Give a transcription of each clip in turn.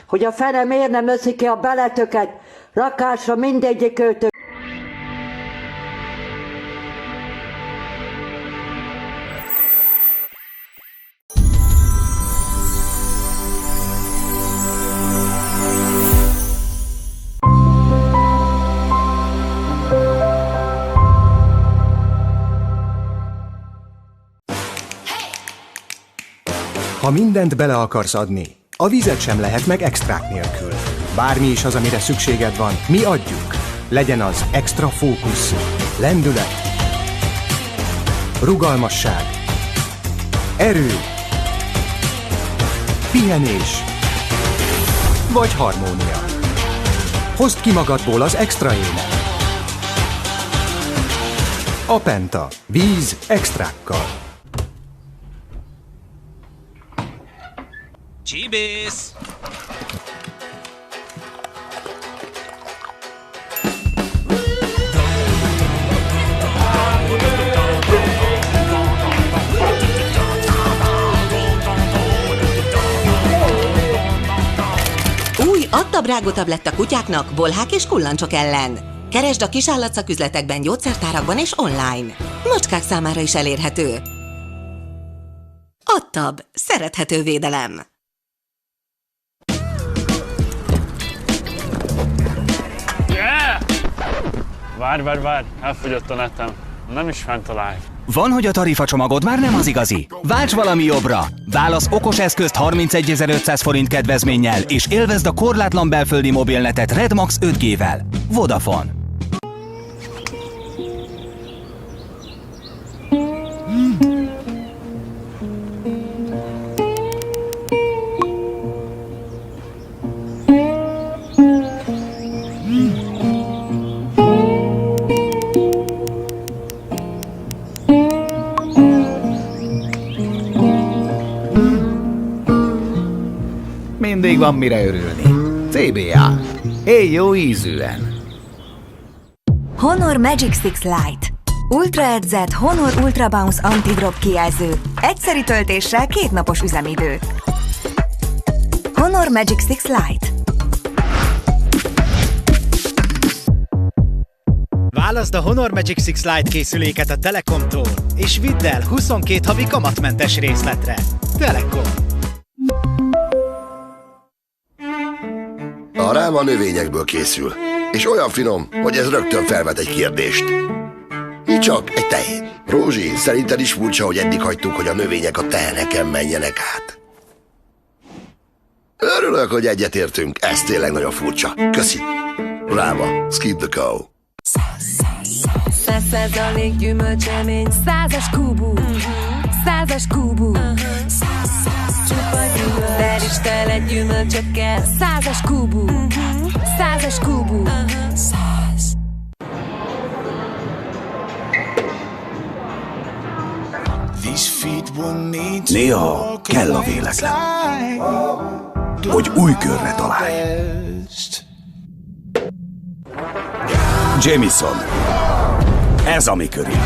hogy a fene miért nem összi ki a beletöket rakásra mindegyik őtök. Ha mindent bele akarsz adni, a vizet sem lehet meg extrák nélkül. Bármi is az, amire szükséged van, mi adjuk. Legyen az extra fókusz, lendület, rugalmasság, erő, pihenés, vagy harmónia. Hozd ki magadból az extra élet. A Penta. Víz extrákkal. Csibész! Új adtab-rágótabletta kutyáknak, bolhák és kullancsok ellen. Keresd a kisállatszaküzletekben, gyógyszertárakban és online. Macskák számára is elérhető. Adtab. Szerethető védelem. Várj, elfogyott a netem. Nem is fent a live. Van, hogy a tarifacsomagod már nem az igazi? Válts valami jobbra! Válasz okos eszközt 31.500 forint kedvezménnyel, és élvezd a korlátlan belföldi mobilnetet Redmax 5G-vel. Vodafone. Mindig van mire örülni. CBA. Éj jó ízűen. Honor Magic 6 Lite. Ultra edzett Honor Ultra Bounce Anti-Drop kijelző. Egyszeri töltéssel 2 napos üzemidő. Honor Magic 6 Lite. Válaszd a Honor Magic 6 Lite készüléket a Telekomtól, és vidd el 22 havi kamatmentes részletre. Telekom. A ráma növényekből készül, és olyan finom, hogy ez rögtön felvet egy kérdést. Mi csak egy tehén. Rózsi, szerinted is furcsa, hogy eddig hagytuk, hogy a növények a teheneken menjenek át? Örülök, hogy egyetértünk, ez tényleg nagyon furcsa. Köszi. Ráma, skip the cow. 100% gyümölcsemény, 100-as kubú, 100-as kubú. Csupa gyümölcs, tel is tele gyümölcsökkel, 100-as kubú, 100-as kubú. Néha kell a véletlen, hogy új körre találj. Jameson. Ez a mi körünk.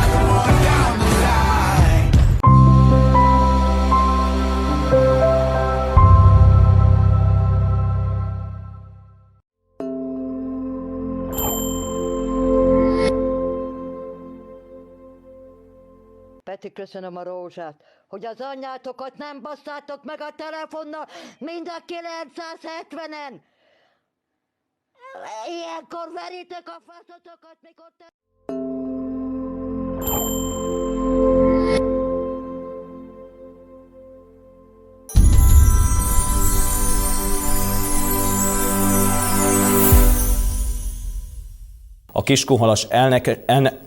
Peti, köszönöm a rózsát, hogy az anyátokat nem basszátok meg a telefonnal mind a 970-en. Ilyenkor veritek a faszotokat, mikor te...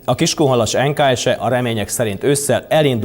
A kiskunhalas NKS-e a remények szerint ősszel elindul